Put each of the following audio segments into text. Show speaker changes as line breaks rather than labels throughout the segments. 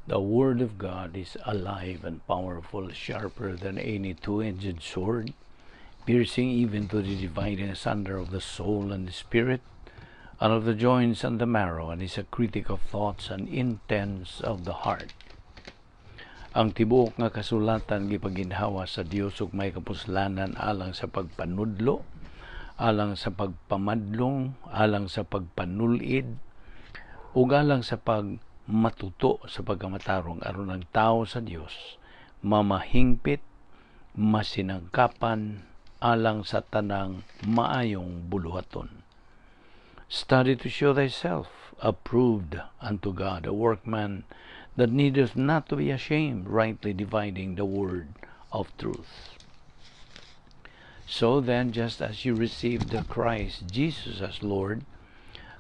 The Word of God is alive and powerful, sharper than any two-edged sword, piercing even to the dividing asunder of the soul and the spirit, and of the joints and the marrow, and is a critic of thoughts and intents of the heart. Ang tibuok nga kasulatan gipaginhawa sa Dios ug may kapuslanan alang sa pagpanudlo, alang sa pagpamadlong, alang sa pagpanulid, ug alang sa pagmatuto sa pagkamatarong aron ang tao sa Dios mamahingpit, masinangkapan alang sa tanang maayong buluhaton. Study to show thyself approved unto God, a workman that needeth not to be ashamed, rightly dividing the word of truth. So then, just as you received the Christ Jesus as Lord,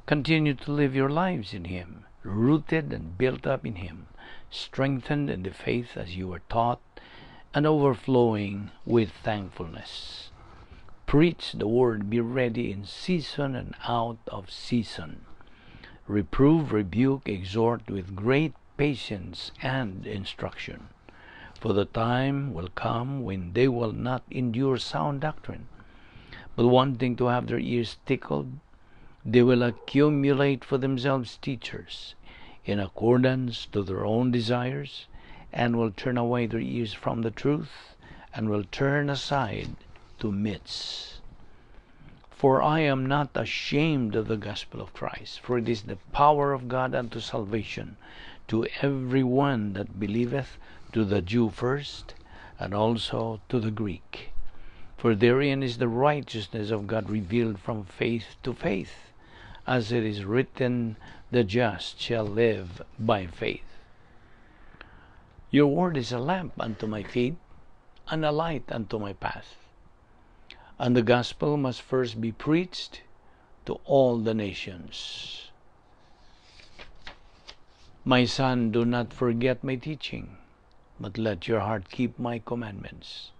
continue to live your lives in Him, rooted and built up in Him, strengthened in the faith as you were taught, and overflowing with thankfulness. Preach the word, be ready in season and out of season. Reprove, rebuke, exhort with great patience and instruction. For the time will come when they will not endure sound doctrine, but wanting to have their ears tickled, they will accumulate for themselves teachers in accordance to their own desires, and will turn away their ears from the truth, and will turn aside to myths. For I am not ashamed of the gospel of Christ, for it is the power of God unto salvation to every one that believeth, to the Jew first, and also to the Greek. For therein is the righteousness of God revealed from faith to faith, as it is written, the just shall live by faith. Your word is a lamp unto my feet, and a light unto my path. And the gospel must first be preached to all the nations. My son, do not forget my teaching, but let your heart keep my commandments.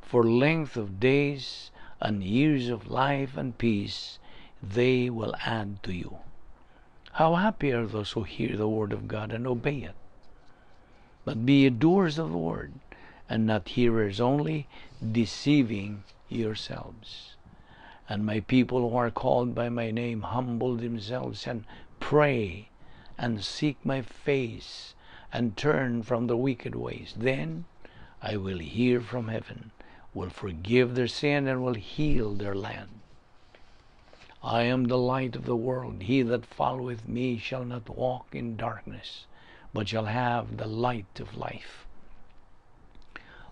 For length of days and years of life and peace they will add to you. How happy are those who hear the word of God and obey it. But be ye doers of the word, and not hearers only, deceiving yourselves. And my people who are called by my name humble themselves and pray and seek my face and turn from the wicked ways. Then I will hear from heaven, will forgive their sin, and will heal their land. I am the light of the world. He that followeth me shall not walk in darkness, but shall have the light of life.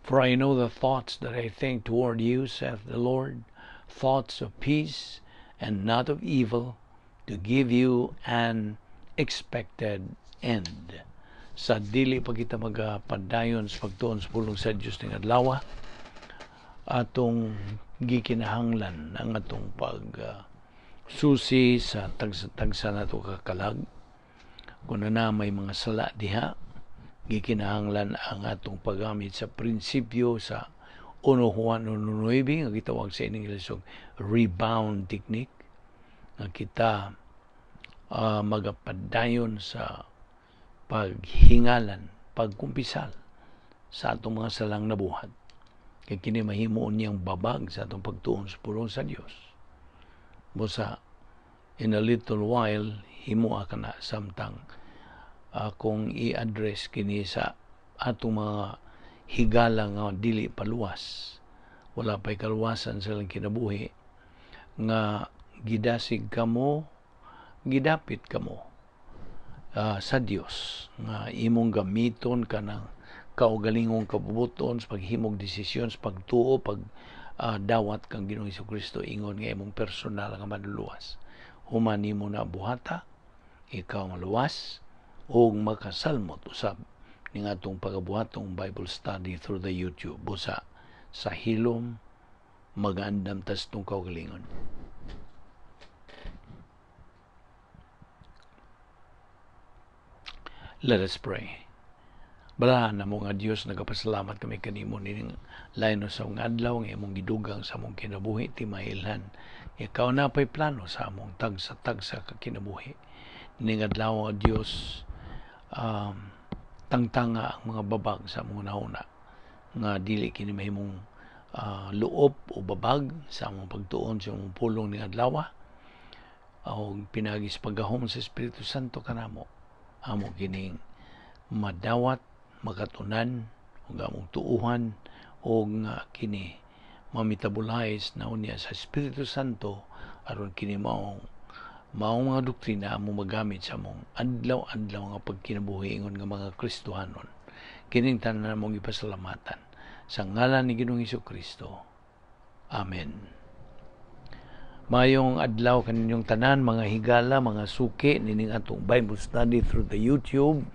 For I know the thoughts that I think toward you, saith the Lord, thoughts of peace and not of evil, to give you an expected end. Sa dili pa kita magapadayon sa pagtuon sa pulong sa Diyos ng adlaw, atong gikinahanglan ang atong susi sa tagsa nato kakalag. Kung na may mga sala diha, gikinahanglan ang atong paggamit sa prinsipyo sa 1 Juan 1:9 nga gitawag sa English og rebound technique, nga kita magapadayon sa paghingalan, pagkumpisal sa atong mga salang nabuhat. Kaya kini mahimo niyang babag sa atong pagtuon sa pulong sa Dios. Busa, in a little while, himo ka na samtang kung i-address kini sa atong mga higala nga dili paluwas, wala pa'y kaluwasan sa lang kinabuhi, nga gidasig kamo, gidapit kamo sa Dios, nga imong gamiton ka ng kaugalingong kabubuton sa paghimog desisyon, sa pagtuo, dawat kang Ginoong Jesucristo ingon nga imong personal nga maduluwas. Human nimo na buhata, ikaw maluwas, o makasalmot usab ning atong pagabuhatong Bible study through the YouTube. Busa sa hilom magaandam tas tong kaugalingon. Let us pray. Balahan na mo nga Diyos, nagapasalamat kami kanimo ning lain sa mga adlaw nga imong gidugang sa among kinabuhi ti mailhan. Ikaw na pa'y plano sa among tagsa ka kinabuhi. Ning adlaw nga Diyos, tangtanga ang mga babag sa mga nauna nga dili kini mahimong luop o babag sa among pagtuon sa among pulong ni adlaw o pinagis paggahom sa Espiritu Santo kanamo amo kining madawat makatunan ug among tuuhan o nga kini mamitabulais na unya sa Espiritu Santo aron kini maong mga doktrina amo magamit sa among adlaw-adlaw nga pagkinabuhi ingon nga mga Kristohanon. Kining tanan namong ipasalamatan sa ngalan ni Ginoong Hesukristo. Amen. Mayong adlaw kaninyong tanan, mga higala, mga suki, nining atong Bible study through the YouTube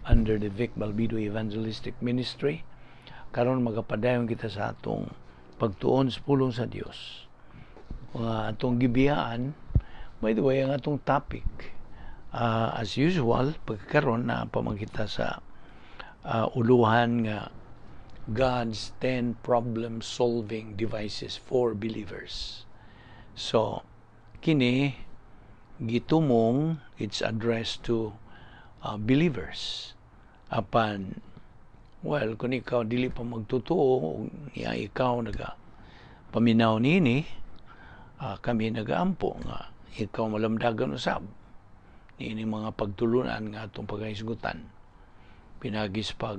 under the Balbido Evangelistic Ministry. Karon magapadayon kita sa atong pagtuon sa pulong sa Dios. Atong gibiyaan, by the way, ang atong topic, as usual, pagkaroon na pamangkita sa uluhan nga God's 10 problem-solving devices for believers. So, kini gitumong it's addressed to believers. Apan, well, kung ikaw dili pa magtutuo, niya ikaw paminaw nini, kami nagaampo nga ikaw malamdagan usab. Nini mga pagtulunan nga atong pagkahisgutan. Pinagis pag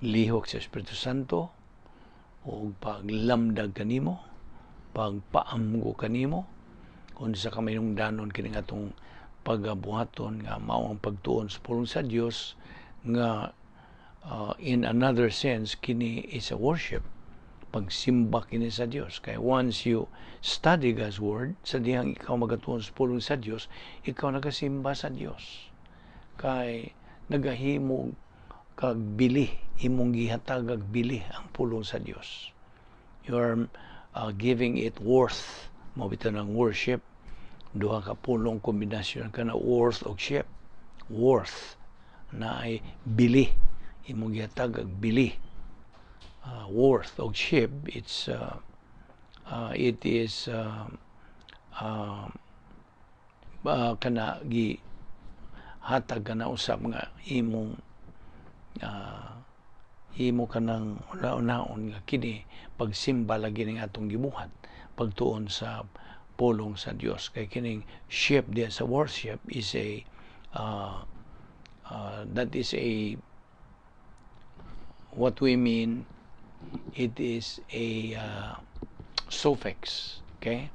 lihok sa Espiritu Santo o paglamdag kanimo, pagpaamgo kanimo, kung sa kamayungdanon kining atong pagabuhaton nga mao ang pagtuon sa pulong sa Dios nga in another sense kini is a worship, pagsimba kini sa Dios. Kaya once you study God's Word, sa dihang ikaw magatuon sa pulong sa Dios, ikaw nagasimba sa Dios. Kay nagahimo kag bili, imong gihatag ag bili ang pulong sa Dios. You're giving it worth. Mabito ng worship, duha ka pulong kombinasyon ka na worth o ship. Worth na ay bili, imong gihatag ag bili. Worth o ship, it is kana gi hatag kana usab nga imong himo ka ng una-unaon nga kini pagsimba lagi ng atong gibuhat pagtuon sa pulong sa Dios. Kay kining ship diya sa worship is a that is a what we mean, it is a suffix, okay,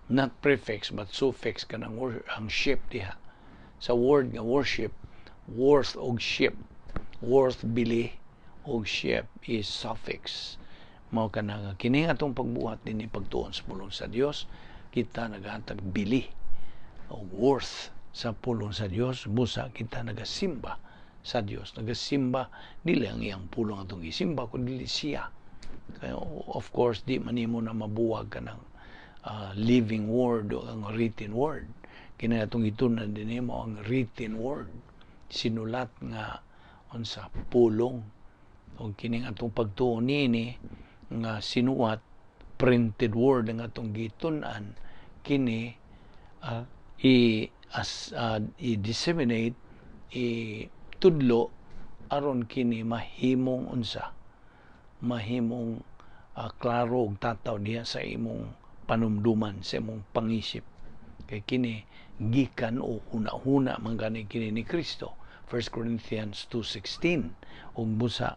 not prefix but suffix ka ng ang ship diha sa word nga worship. Worth og ship, worth bili og ship is suffix. Mao ka na nga kini atong pagbuhat dinhi pagtuon sa pulong sa Dios, kita naghatag bili og worth sa pulong sa Dios, busa kita nagasimba sa Dios. Nagasimba dili ang iyang pulong atong gisimba kundi dili siya. Kaya of course di man nimo na mabuwag ka ng living word o ang written word. Kini atong gitunan dinhi mo ang written word, sinulat nga unsa pulong, o kining atong pagtuon nini nga sinuwat printed word nga atong gitun-an kini i-disseminate, i-tudlo aron kini mahimong unsa, mahimong klaro og tataw diha sa imong panumduman, sa imong pangisip. Kay kini gikan o huna-huna man gani kini ni Kristo. 1 Corinthians 2:16. Ug busa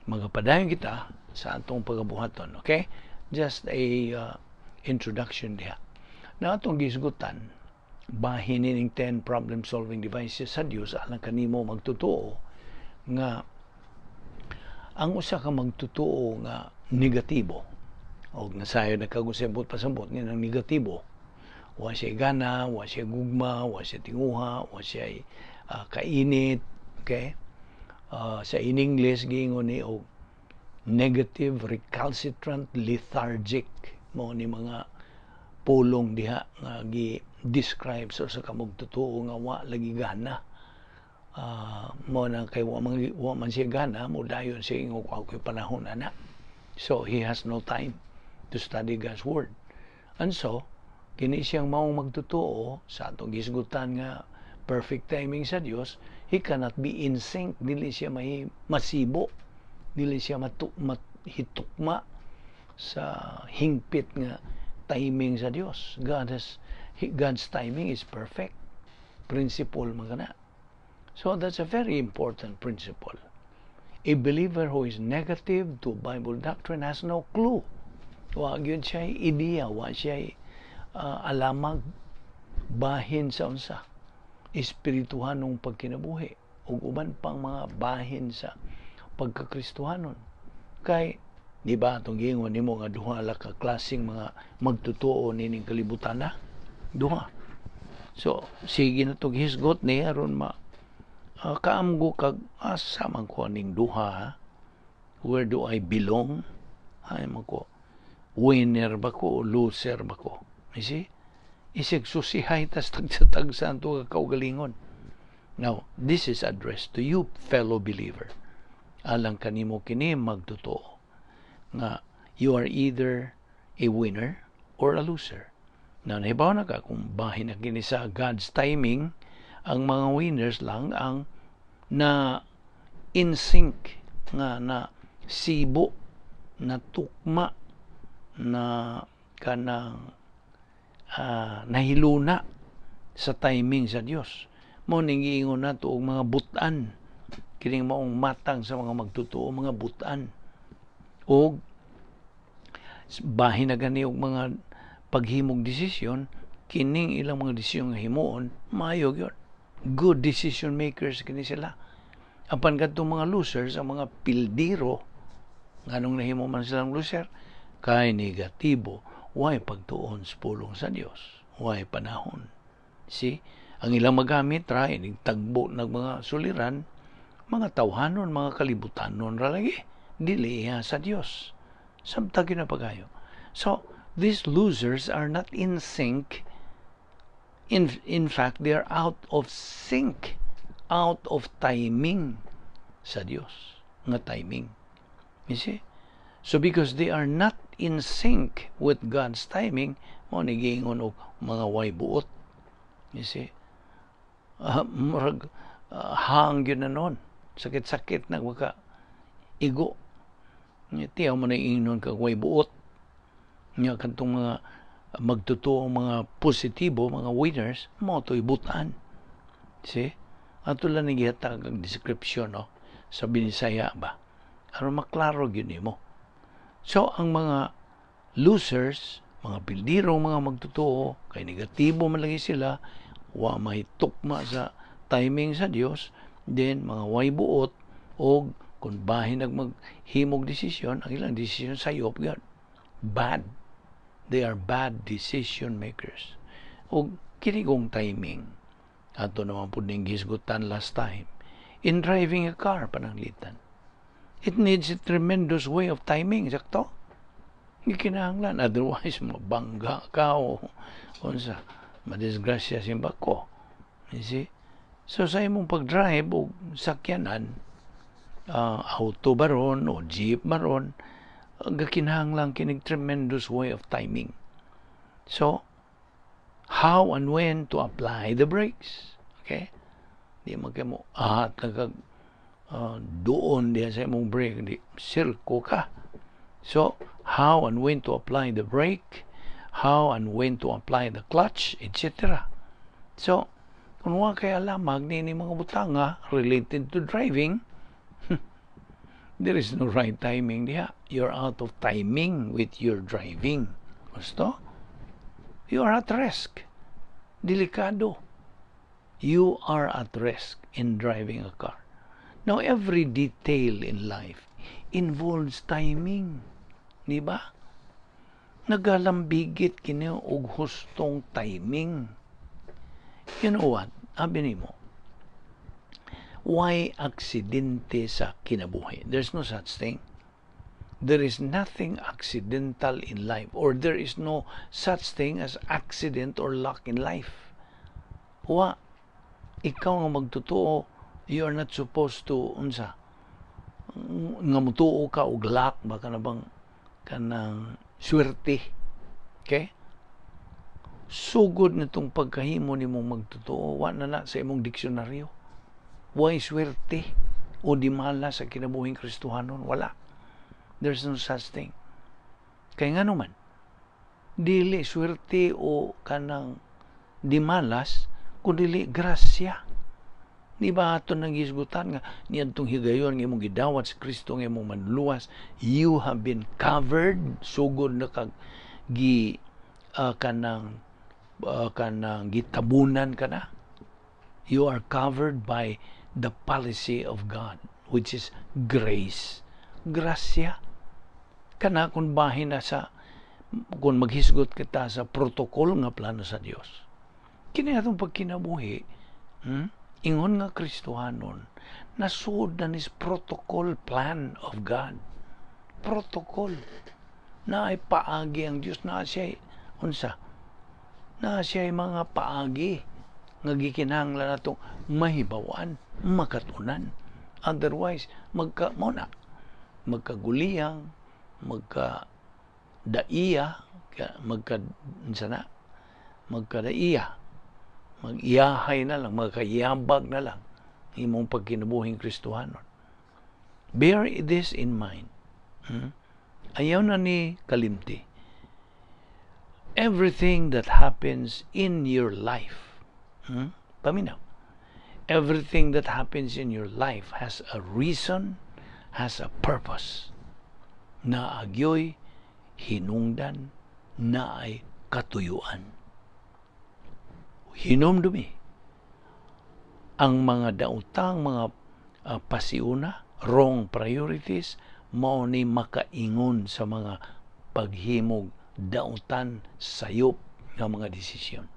magapadayon kita sa atong pagabuhaton, okay? Just a introduction diha. Na atong gisgutan bahin ning 10 problem solving devices sa Dios alang kanimo magtutuo nga ang usa ka magtutuo nga negatibo o nga sayo nagkagusembot pasambot ni nang negatibo, wa siya gana, wa siya gugma, wa siya tinguha, wa siya kainit, okay? Sa in English giingon ni og negative, recalcitrant, lethargic, mo ni mga pulong diha nga gi-describe sa kamugtutuo nga wa lagi gana. Mo na kay wa man siya gana, mo dayon siya ingog ako panahon ana. So he has no time to study God's word. And so kini siyang maong magtutuo sa atong gisgutan nga perfect timing sa Dios, he cannot be in sync, dili siya masibo, dili siya hitukma sa hingpit nga timing sa Dios. God's timing is perfect. Principle man kana. So that's a very important principle. A believer who is negative to Bible doctrine has no clue. Wa gyud siya ideya, wa siya alamag bahin sa unsa espirituhanong pagkinabuhi ug uban pang mga bahin sa pagkakristohanon. Kay di ba atong giingon nimo nga duha la ka klaseng mga magtutuo nining kalibutan na? Duha. So sige na tog hisgot ni aron kaamgo kag asa man ko ning duha. Where do I belong? Ay man ko, winner ba ko o loser ba ko? You see? Isig susihay tas tagsa-tagsa to kaugalingon. Now, this is addressed to you, fellow believer. Alang kanimo kini magtotoo nga you are either a winner or a loser. Now, nahibaw na ka kung bahin na kini sa God's timing, ang mga winners lang ang na in sync nga na sibo, na tukma, na kanang nahiluna sa timing sa Dios. Mao ning giingon nato og mga butan, kining maong matang sa mga magtotoo, mga butan. Og bahin na gani og mga paghimog desisyon, kining ilang mga desisyon nga himuon maayo gyud. Good decision makers kini sila. Apan kadtong mga losers, ang mga pildiro, nganong nahimo man silang loser, kay negatibo, way pagtuon sa pulong sa Dios, way panahon. See, ang ilang magamit ra ining tagbo ng mga suliran, mga tawhanon, mga kalibutanon ra lagi, dili sa Dios. Samtag na pagayo. So, these losers are not in sync. In fact, they are out of sync, out of timing sa Dios. Nga timing. You see? So because they are not in sync with God's timing, mo ni giingon og mga way buot. You see? Hang yun na noon. Sakit-sakit na waka igo. Tiyaw mo na iinon kag way buot. Nga kantong mga magtotoo, mga positibo, mga winners, mo to'y butan. See? Ato lang naghihatag ang description, no? Sa Binisaya ba? Aron maklaro yun mo. So, ang mga losers, mga pildirong mga magtotoo, kay negatibo man lagi sila, wa may tukma sa timing sa Dios, then mga way buot, o kung bahin maghimog desisyon, ang ilang desisyon sayop yan. Bad. They are bad decision makers. O kinigong timing. Ato naman po ning gisgutan last time. In driving a car, pananglitan. It needs a tremendous way of timing, sakto. Gikinahanglan, otherwise mabangga ka o unsa, madisgrasya simba ko. You see? So sa imong pag-drive o sakyanan, auto baron o jeep baron, gakinahanglan kinig tremendous way of timing. So, how and when to apply the brakes. Okay? Di magkamo, doon diya sa imong brake, di sirko ka. So, how and when to apply the brake, how and when to apply the clutch, etc. So, kung wa kay alamag ni mga butanga related to driving, there is no right timing diha. You're out of timing with your driving. Gusto? You are at risk. Delikado. You are at risk in driving a car. Now, every detail in life involves timing. Di ba? Nagalambigit kini og hustong timing. You know what? Abi nimo, why aksidente sa kinabuhi? There's no such thing. There is nothing accidental in life, or there is no such thing as accident or luck in life. Wa, ikaw nga magtotoo, you are not supposed to, unsa, nga mutuo ka og luck, baka na bang kanang swerte. Okay? sugod nitong pagkahimo nimong magtotoo, wa na sa imong diksyonaryo. Way swerte o di mala sa kinabuhing Kristohanon, wala. There's no such thing. Kaya nga naman, dili swerte o kanang di malas, kundi grasya. Di ba ato nang gisgutan nga niyan tong higayon nga imong gidawat sa Kristo nga imong manluwas, you have been covered, sugod na kag kanang gitabunan ka na. You are covered by the policy of God, which is grace. Grasya. Kana kung bahin na sa, kung maghisgot kita sa protocol nga plano sa Dios. Kini atong pagkinabuhi, ingon nga Kristohanon, nasud na nis protocol plan of God. Protocol. Na ay paagi ang Dios, na siya unsa? Na siya mga paagi nga gikinahanglan natong mahibawan, makatunan. Otherwise, magkaguliyang, magkadaiya, magkadaiya, mag-iyahay na lang, magkayabag na lang imong pagkinabuhing Kristohanon. Bear this in mind. Ayaw na ni kalimti. Everything that happens in your life, paminaw, everything that happens in your life has a reason, has a purpose. Na agyoy hinungdan, na ay katuyuan. Hinumdumi ang mga dautang, mga pasiuna, wrong priorities, mao ni makaingon sa mga paghimog dautan sayop ng mga desisyon.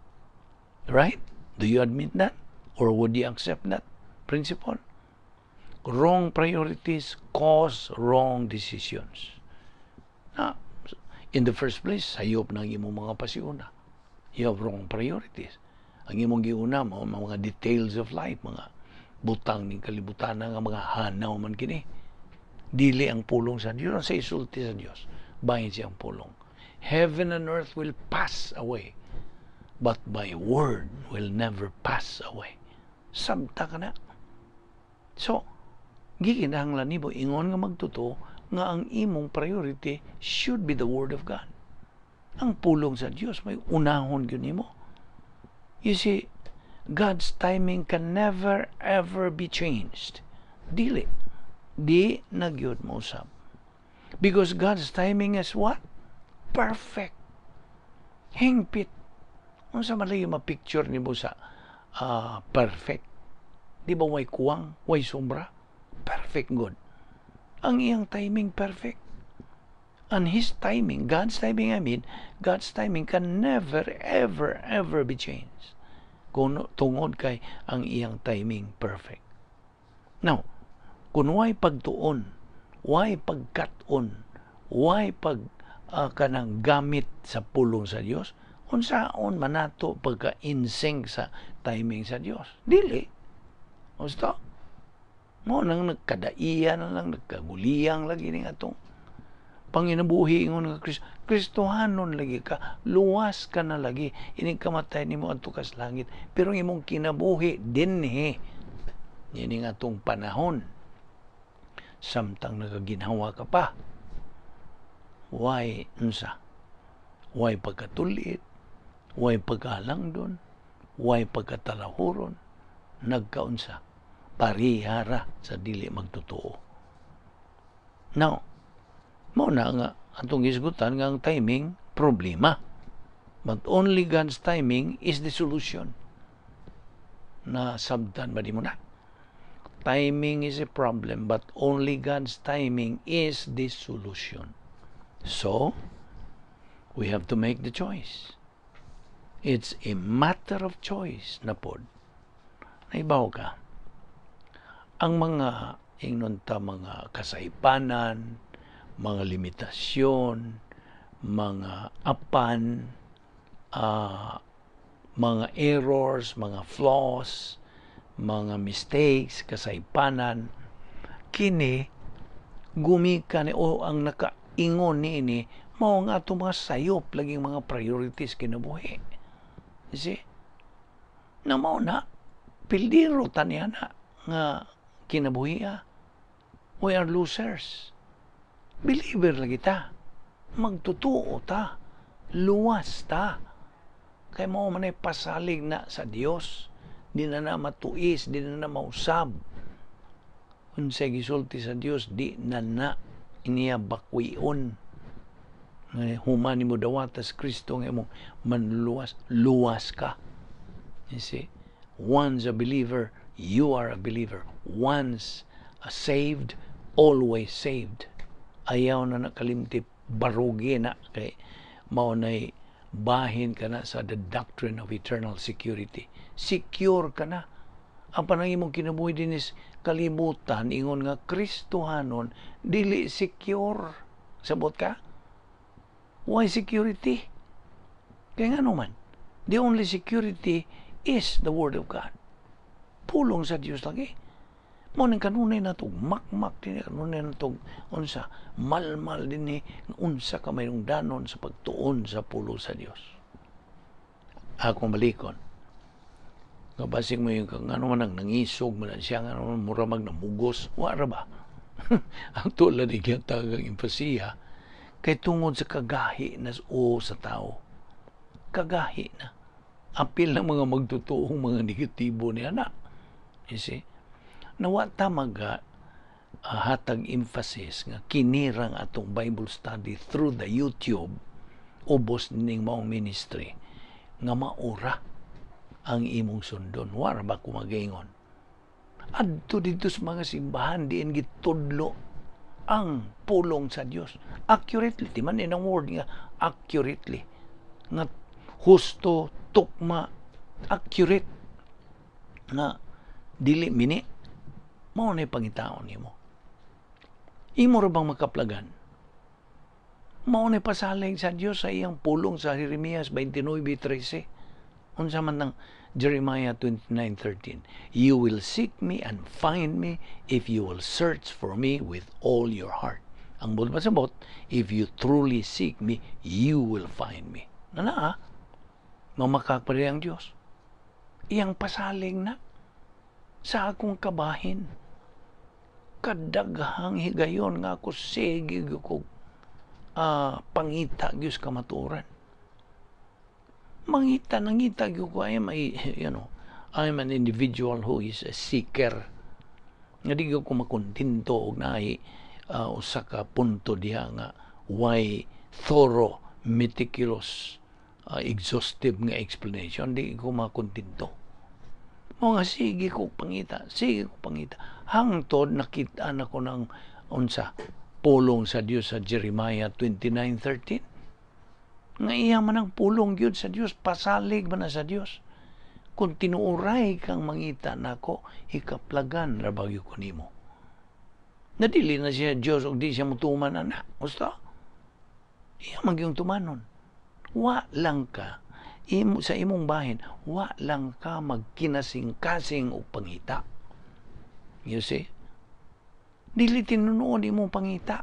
Right? Do you admit that? Or would you accept that principle? Wrong priorities cause wrong decisions. In the first place, sayop ng imong mga pasiuna. You have wrong priorities. Ang imong giuna, mga details of life, mga butang ng kalibutan nga mga hanaw man kini. Dili ang pulong sa Diyos. Sa isulti sa Diyos, bahin siyang pulong. Heaven and earth will pass away, but my word will never pass away. Sabta ka na. So, gikinahanglan nimo ingon nga magtuto nga ang imong priority should be the word of God. Ang pulong sa Diyos may unahon gyud nimo. You see, God's timing can never ever be changed. Dili. Di na gyud mo usab. Because God's timing is what? Perfect. Hingpit. Unsa man lagi ma-picture nimo sa perfect? Di ba way kuwang, way sombra? Perfect good. Ang iyang timing perfect. And His timing, God's timing, God's timing can never, ever, ever be changed. Kung tungod kay ang iyang timing perfect. Now, kung way pagtuon, way pagkat-on, way kanang gamit sa pulong sa Dios, unsaon man nato pagka-insync sa timing sa Dios? Dili. Gusto? Mo nang nagkadaiya na lang, nagkaguliyang lagi ning atong panginabuhi ingon nga Kristohanon lagi ka, luwas ka na lagi, ining kamatay nimo adto kas langit, pero ang imong kinabuhi dinhi ining atong panahon. Samtang nagaginhawa ka pa. Why unsa? Why pagkatulit? Why pagkalangdon? Why pagkatalahuron? Nagkaunsa? Parihara sa dili magtotoo. Now, mao na nga atong isgutan nga ang timing problema. But only God's timing is the solution. Na sabtan ba di mo na? Timing is a problem, but only God's timing is the solution. So, we have to make the choice. It's a matter of choice na pod. Naibaw ka. Ang mga mga kasaypanan, mga limitasyon, mga apan, mga errors, mga flaws, mga mistakes, kasaypanan, kini gumikan o ang nakaingon ni ini mao nga ato mga sayop laging mga priorities kinabuhi. You see? Na mao na, pildiro taniya na nga kinabuhiya. We are losers. Believer lagi ta. Magtutuo ta. Luwas ta. Kaya mo man ay pasalig na sa Dios. Di na na matuis, di na na mausab. Kung sa gisulti sa Dios, di na na iniya bakwion. Humani mo dawatas Kristo nga mong manluwas, luwas ka. You see? Once a believer, you are a believer. Once a saved, always saved. Ayaw na nakalimtip, barugi na kay maunay bahin ka na sa the doctrine of eternal security. Secure ka na. Ang panangin mong kinabuhi din is kalibutan, ingon nga Kristohanon, dili secure. Sabot ka? Why security? Kaya nga naman, the only security is the Word of God. Pulong sa Diyos lagi. Muna kanunay na itong makmak din, kanunay na itong unsa, malmal din unsa ka mayroong danon sa pagtuon sa pulong sa Diyos. Akong malikon. Kabasing mo yung ano man ang nangisog mo na siya, ano man muramag na mugos, wala ba? Ang tulad ni Giyatagang empasiya, kay tungod sa kagahi na sa tao. Kagahi na. Apil ng mga magtutuong mga negatibo niya na. You see? Nawa ta hatag emphasis nga kinirang atong Bible study through the YouTube ubos ning maong ministry nga maura ang imong sundon. Wala ba kumagingon? Adto dito sa mga simbahan diin gitudlo ang pulong sa Dios. Accurately, di man inang word nga accurately. Nga husto, tukma, accurate. Nga dili mini. Mao na pangitaon nimo. Imo ra bang makaplagan? Mao na pasalig sa Dios sa iyang pulong sa Jeremias 29:13. Unsa man ng Jeremiah 29:13. You will seek me and find me if you will search for me with all your heart. Ang buod pasabot, if you truly seek me, you will find me. Nana, mamakak pa rin ang Diyos. Iyang pasaling na sa akong kabahin. Kadaghang higayon nga ako sige ko pangita Diyos kamaturan. Nangita ko I'm an individual who is a seeker. Nga di ko makontinto og naay usa ka punto diha nga why thorough, meticulous, exhaustive nga explanation. Di ko makontinto. Mga sige ko pangita. Hangtod nakita na ko ng unsa pulong sa Dios sa Jeremiah 29:13. Nga iya man ang pulong gyud sa Dios, pasalig man na sa Dios. Kung tinuuray kang mangita nako, hikaplagan ra bagyo ko nimo. Nadili na siya Dios og di siya mutuman ana. Gusto? Iya man gyung tumanon. Wa lang ka sa imong bahin, wa lang ka magkinasing-kasing og pangita. You see? Dili tinunoon imong pangita.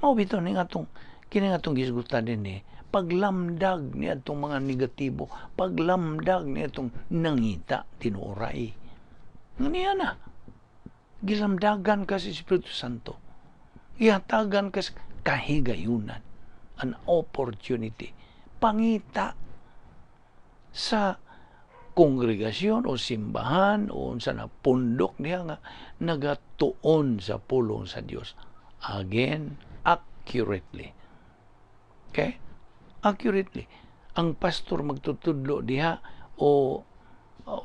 Mao bitaw ning atong kini nga itong gisgutan din paglamdag niya itong mga negatibo, paglamdag niya itong nangita, tinuray. Nga na, gilamdagan ka sa Espiritu Santo. Ihatagan ka sa kahigayunan, an opportunity, pangita sa kongregasyon o simbahan o sa napundok niya nga nagatuon sa pulong sa Diyos. Again, accurately. Okay? Accurately. Ang pastor magtutudlo diha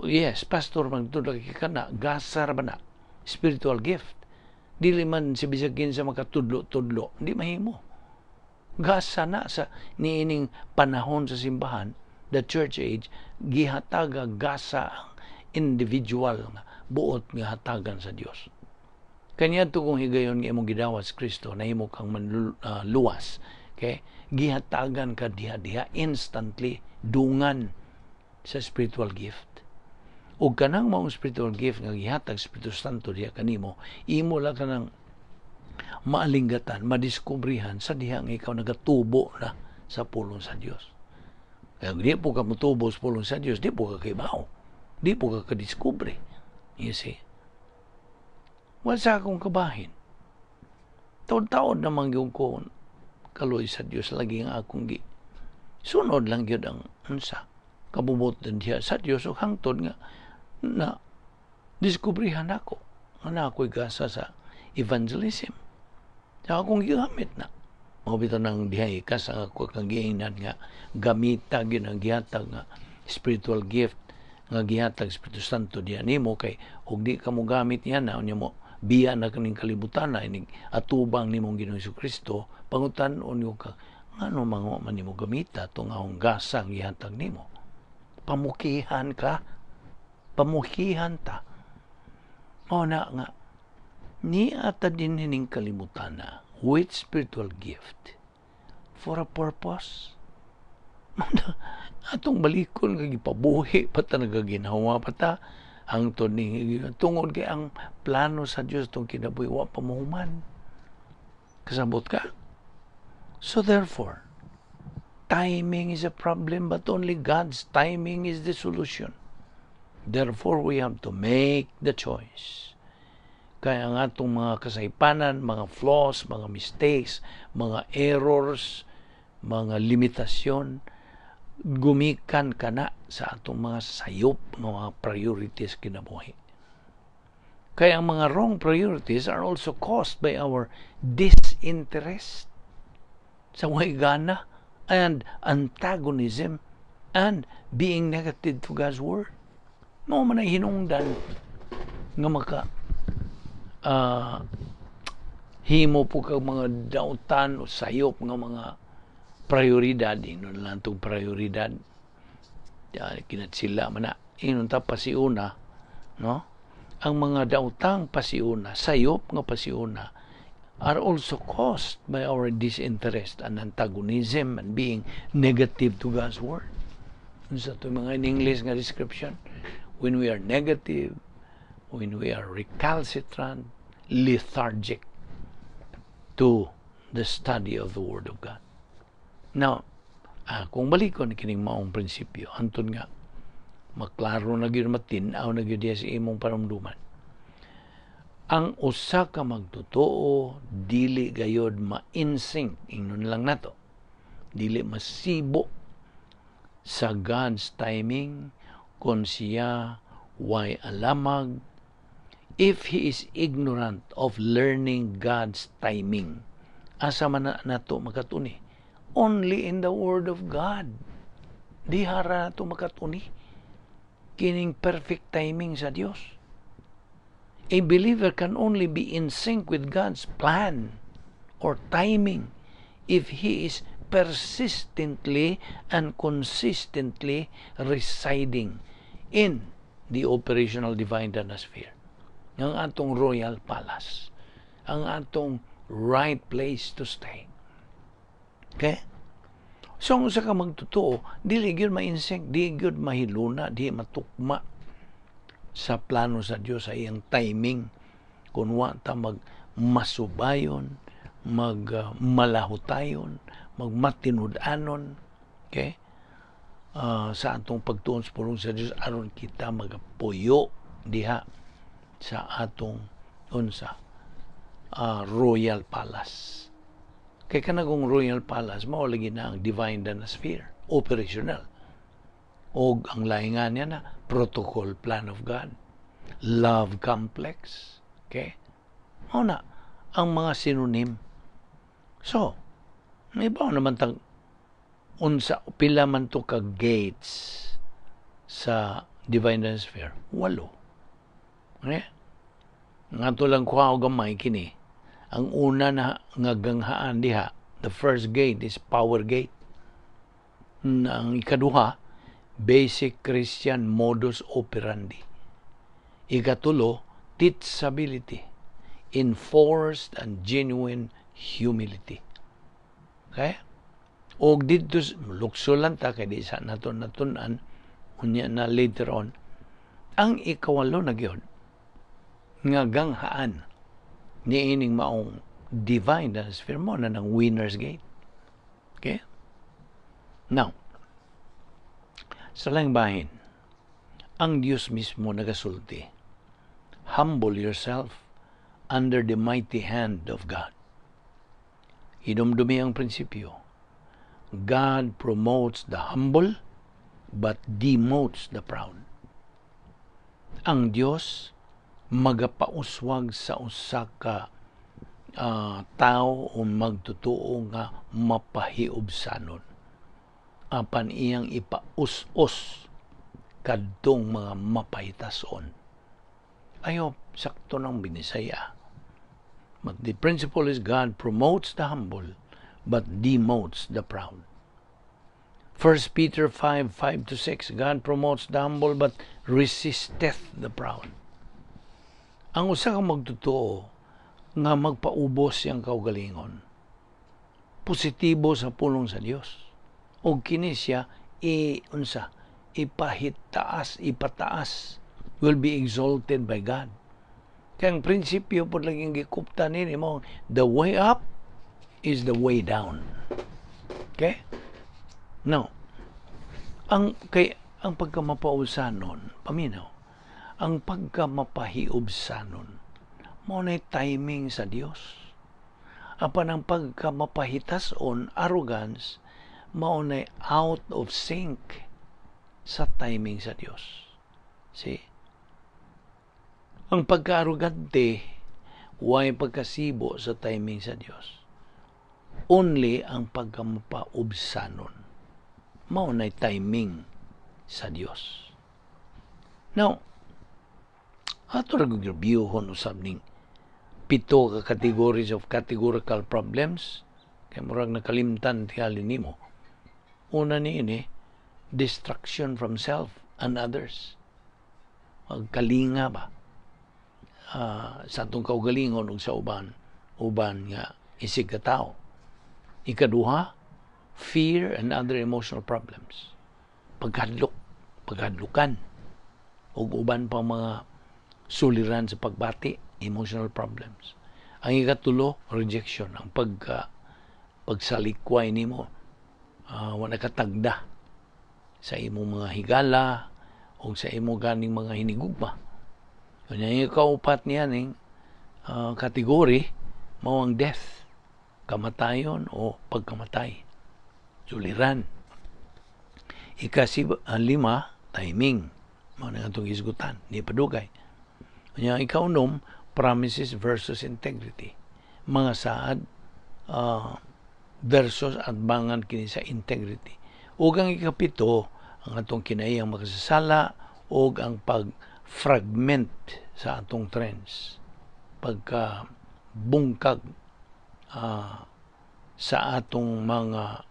yes, pastor magtutudlo kana gasar ba na spiritual gift. Dili man si bisagin sa makatudlo-tudlo, hindi mahimo. Gasa na sa niining panahon sa simbahan, the church age, gihataga gasa ang individual nga buot nga hatagan sa Dios. Kanya to kung higayon nga imong gidawas Kristo na imo kang luwas. Okay? Gihatagan ka diha instantly dungan sa spiritual gift. Ug kanang maong spiritual gift nga gihatag Espiritu Santo diha kanimo, imo lang kanang maalinggatan, madiskubrihan sa diha nga ikaw nagatubo na sa pulong sa Dios. Kaya di po ka mutubos pulong sa Dios, di po ka kibaw. Di po ka kadiskubre. You see? Wala sa akong kabahin. Taon-taon naman yung ko kaloy sa Dios lagi nga akong sunod lang yun ang unsa. Kabubutan diya sa Dios o hangtod nga na diskubrihan ako. Nga ako'y gasa sa evangelism. Sa akong gigamit na. Mabito ng dihay ka sa ako kang giinan nga gamita yun ang gihatag nga spiritual gift nga gihatag Espiritu Santo diyan nimo kay ug di ka mo gamit yan na unya mo biya na kaning kalibutan na inig atubang nimong Ginoong Jesucristo pangutan-on yo ka ngano mango man nimo gamita tong ahong gasang gihatag nimo. Pamukihan ka. Pamukihan ta. Mao na nga ni ata din hining kalibutan na with spiritual gift for a purpose. Atong balikon kay gipabuhi pata nagaginawa pata ang ni tungod kay ang plano sa Dios tong kinabuhi wa pa mahuman. Kasabot ka. So therefore, timing is a problem but only God's timing is the solution. Therefore, we have to make the choice. Kaya ang atong mga kasaypanan, mga flaws, mga mistakes, mga errors, mga limitasyon, gumikan ka na sa atong mga sayop ng mga priorities kinabuhi. Kaya ang mga wrong priorities are also caused by our disinterest sa way gana and antagonism and being negative to God's Word. No man ay hinungdan nga maka himo po kag mga dautan o sayop nga mga prioridad inon lang itong prioridad kinat sila man na inon ta pasiuna no ang mga dautang pasiuna sayop nga pasiuna are also caused by our disinterest and antagonism and being negative to God's Word. Sa ito mga in English nga description, when we are negative, when we are recalcitrant, lethargic to the study of the Word of God. Now, kung balikon kining maong prinsipyo, antun nga, maklaro na gyud matinaw na gyud sa imong paramduman. Ang usa ka magtotoo dili gayod ma-insync ingnon lang nato. Dili masibo sa God's timing kung siya way alamag if he is ignorant of learning God's timing. Asa man nato makatuni? Only in the Word of God. Di hara nato makatuni kining perfect timing sa Dios. A believer can only be in sync with God's plan or timing if he is persistently and consistently residing in the operational divine atmosphere. Ang atong royal palace. Ang atong right place to stay. Okay? So, kung sa ka magtotoo, dili gyud ma-insync, di gyud mahiluna, di matukma sa plano sa Dios sa iyang timing kung wa ta magmasubayon, magmalahutayon, magmatinud-anon, okay? Sa atong pagtuon sa pulong sa Dios aron kita magapuyo diha sa atong unsa royal palace. Kay kanagong royal palace mao lagi na ang divine atmosphere, operational. Og ang laingan niya na protocol plan of God, love complex, okay? Mao na ang mga synonym. So, may ba naman tang unsa pila man to ka gates sa divine atmosphere? 8. Okay? Nga lang kuha og gamay kini. Ang una na nga ganghaan diha, the first gate is power gate. Ang ikaduha, basic Christian modus operandi. Ikatulo, teachability, enforced and genuine humility. Okay? O dito, lukso lang ta, kaya di sa natunan, unya na later on, ang ikawalo na gyud nga ganghaan ni ining maong divine atmosphere mo na ng winner's gate. Okay? Now, Sa lang bahin, ang Diyos mismo nagasulti. Humble yourself under the mighty hand of God. Hinumdumi ang prinsipyo. God promotes the humble but demotes the proud. Ang Diyos magapauswag sa usa ka tao o magtutuo nga mapahiubsanon. Apan iyang ipaus-us kadtong mga mapahitason. Ayo, sakto ng binisaya. But the principle is God promotes the humble but demotes the proud. 1 Peter 5:5-6, God promotes the humble but resisteth the proud. Ang usa ka magtutuo nga magpaubos siyang kaugalingon, positibo sa pulong sa Dios. O kini siya ipataas, will be exalted by God. Kaya ang prinsipyo po laging gikuptan nini mo, the way up is the way down. Okay? Now, ang pagkamapausanon, paminaw, ang pagkamapahiubsanon, mo na timing sa Dios. Apan ang pagkamapahitason, arrogance, mao na out of sync sa timing sa Dios. See? Ang pagka-arrogante, way pagkasibo sa timing sa Dios. Only ang pagkamapaubsanon, mao na timing sa Dios. Now, ato nag-reviewhon usab ning 7 ka categories of categorical problems. Kaya murag nakalimtan tiyali nimo. Una niini, distraction from self and others. Magkalinga ba? Sa atong kaugalingon ug sa uban nga isig ka tao. Ikaduha, fear and other emotional problems. Pagkadlukan ug uban pang mga suliran sa pagbati, emotional problems. Ang ikatulo, rejection, ang pagsalikway nimo, wala katagda sa imong mga higala o sa imong ganing mga hinigugma. Kanya yung kaupat niya ning kategory, mao ang death, kamatayon o pagkamatay, suliran. Lima, timing, mao na itong isgutan, di padugay. Kanya ikaunom, promises versus integrity, mga saad versus atbangan kini sa integrity. Ug ang ikapito, ang atong kinahiyang makasasala ug ang pag-fragment sa atong trends, pagka-bungkag sa atong mga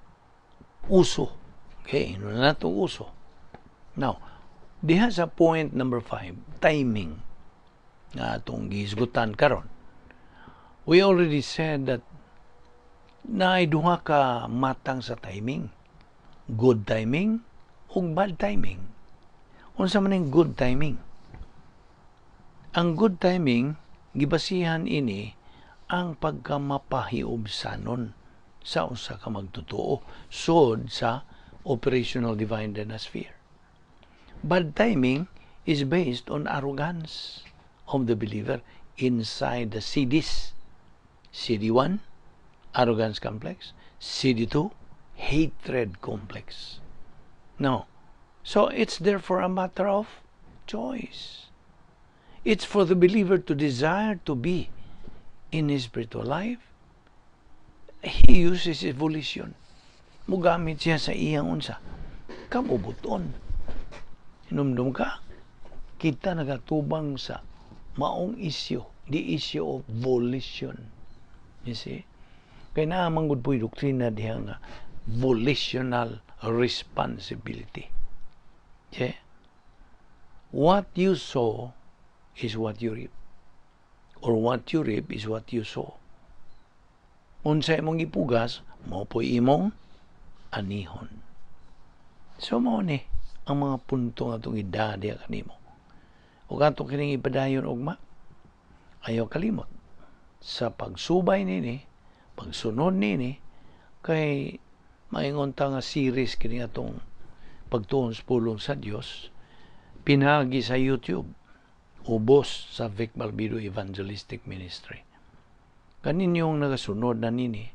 uso. Okay, ano na itong uso? Now, diha sa point number 5, timing, na atong gihisgutan karon. We already said that na duha ka matang sa timing. Good timing ug bad timing. Unsa man ang good timing? Ang good timing, gibasihan ini ang pagkamapahiubsanon sa usa ka magtutuo sud sa operational divine dynasty. Bad timing is based on arrogance of the believer inside the CDs. CD1, arrogance complex. CD2, hatred complex. No. So it's therefore a matter of choice. It's for the believer to desire to be in his spiritual life. He uses his volition. Mugamit siya sa iyang unsa. Kamubuton. Hinumdum ka, kita nagatubang sa maong issue, the issue of volition. You see? Kaya naamang po yung doktrina diha nga volitional responsibility. Okay? What you sow is what you reap. Or what you reap is what you sow. Unsa imong ipugas, mo po imong anihon. So mo ni ang mga punto nga itong idadya kanimo. O atong kining ipadayon ugma, ayaw kalimot. Sa pagsubay nini, pagsunod nini, kay maingon ta nga series kini atong pagtuon sa pulong sa Dios, pinagi sa YouTube, ubos sa Vic Balbido Evangelistic Ministry. Kaninyong nagasunod na nini,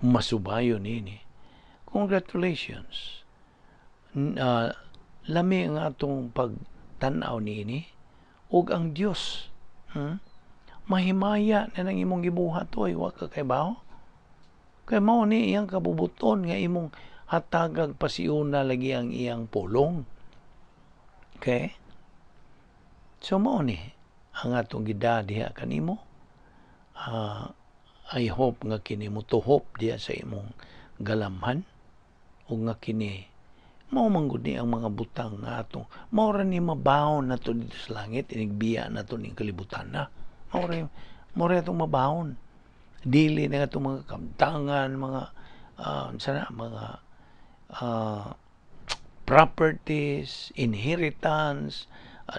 masubayo nini. Congratulations. Lami ang atong pagtanaw nini, ug ang Dios, mahimaya na nang imong gibuhat oy, wa ka kay baho. Kay mao ni iyang kabubuton nga imong hatagag pasiuna lagi ang iyang pulong. Okay? So mao ni ang atong gidadiha kanimo. I hope nga kini mo tuhop diya sa imong galamhan o nga kini mao manggod ni ang mga butang nga atong mao ra ni mabahon nato dito sa langit, inigbiya nato ning kalibutan na. Mao ra atong mabahon. Dili na atong mga kamtangan, mga properties, inheritance,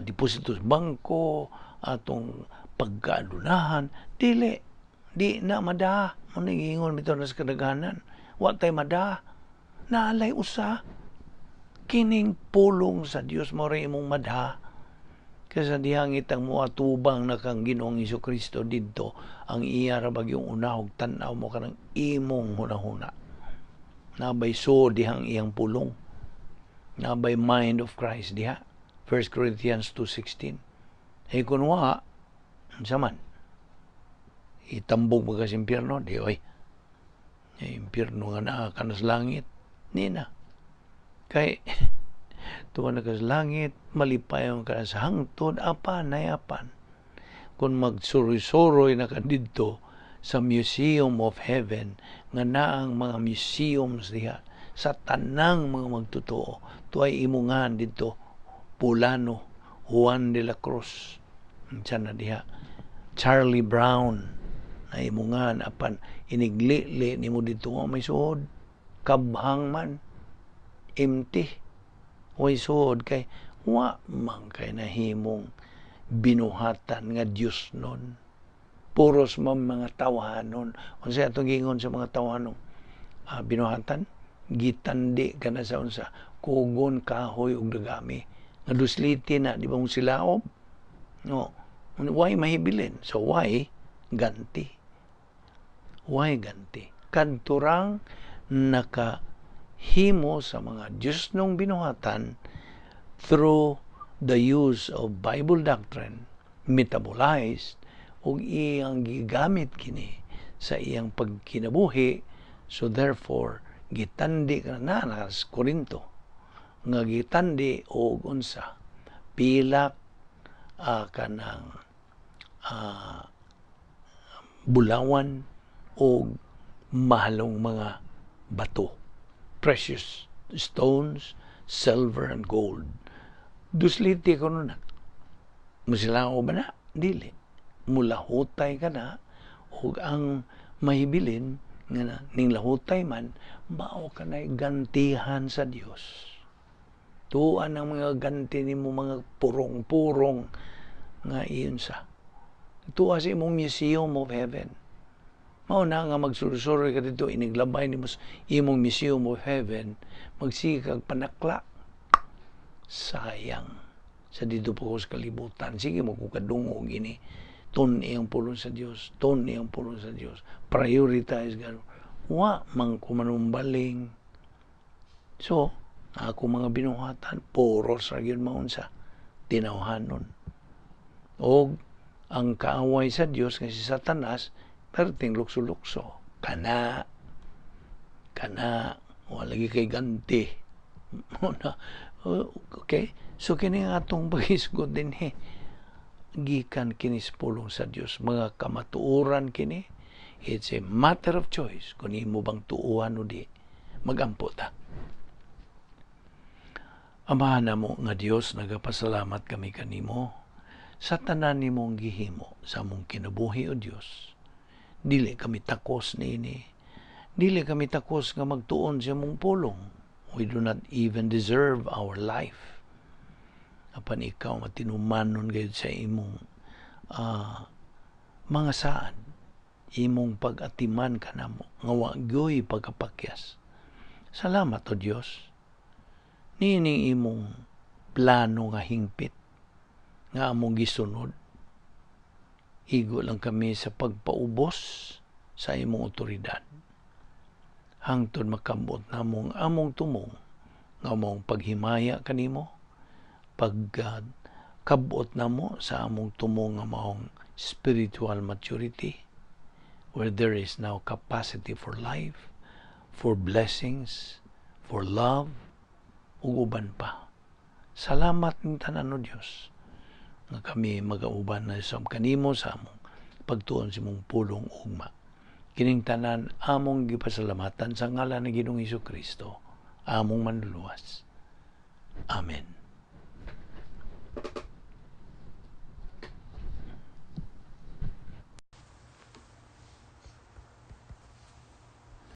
deposito sa bangko, atong pagkaadunahan, di na mada. Mo ningingon bitaw na sa kadaghanan. Wa tay mada. Naalay usa kining pulong sa Dios mo rin imong madha. Kasi dihangit ang mo atubang na kang Ginoong Jesucristo didto, ang iya ra bagyong unahog tan-aw mo kanang imong hunahuna. Nabay so dihang iyang pulong. Nabay mind of Christ diha. 1 Corinthians 2:16. Hey kun wa saman itambog mga sa impyerno, di oy. Impyerno nga naa kanas langit, ni na. Kay tuwa na ka sa langit, malipayon ka na sa hangtod, apan. Kung magsuroy-suroy na ka dito sa Museum of Heaven, nga naang mga museums diha, sa tanang mga magtotoo, tuway imungan dito, Pulano, Juan de la Cruz, na diha, Charlie Brown, na imungan, apan iniglili ni mo dito nga may suod, kabhang man, empty, way suod kay wa man kay nahimong binuhatan nga Dios nun. Puros mga tawanon. Unsay atong gingon sa mga tawanon? Binuhatan, gitandi ka na sa unsa, kugon, kahoy ug dagami. Nga dusliti na, di ba mong silaob? No. Why mahibilin? So why ganti? Why ganti? Kadturang nakahimo sa mga Diyos nung binuhatan through the use of Bible doctrine, metabolized, o iyang gigamit kini sa iyang pagkinabuhi. So therefore, gitandi ka na sa Korinto, nga gitandi o unsa, pilak kanang bulawan o mahalong mga bato, precious stones, silver and gold. Dusliti ko nun. Musilango ba na? Dili. Mulahutay ka na, o ang mahibilin nga na, ning lahutay man, mao ka na gantihan sa Dios. Tuan ang mga ganti ni mo, mga purong-purong nga iyon sa. Tuwa sa imong Museum of Heaven. Mao na nga magsursuro ka dito, iniglabay ni mo imong Museum of Heaven, magsigag panakla. Sayang. Sa dito po ko sa kalibutan. Sige mo kung kadungog ini. Tuni ang pulong sa Diyos. Tuni ang pulong sa Diyos. Prioritize gano'n. Wa mang kumanumbaling. So, ako mga binuhatan, puros ra gyud maunsa. Tinawhanon. O ang kaaway sa Diyos nga si Satanas, perting lukso-lukso. Kana. Wala kay ganti. Okay? So, kini nga atong pagisgot din gikan kini sa pulong sa Dios, mga kamatuoran kini. It's a matter of choice kung imo bang tuuhan o di. Magampo ta. Amahan na mo nga Dios, nagapasalamat kami kanimo sa tanan nimong gihimo sa mong kinabuhi o Dios. Dili kami takos niini. Dili kami takos nga magtuon sa mong pulong. We do not even deserve our life. Apan ikaw matinumanon gayud sa imong mga saan, imong pag-atiman ka na mo, nga wagyoy pagkapakyas. Salamat o Dios. Nining imong plano nga hingpit nga among gisunod. Igo lang kami sa pagpaubos sa imong otoridad. Hangtod makabot namong among tumong nga among paghimaya kanimo, pagkabot namo sa among tumong nga maong spiritual maturity, where there is now capacity for life, for blessings, for love, ug uban pa. Salamat ng tanan o Dios nga kami magauban na sa kanimo sa among pagtuon sa imong pulong ugma. Kining tanan among gipasalamatan sa ngalan ni Ginoong Hesukristo, among manluluwas. Amen.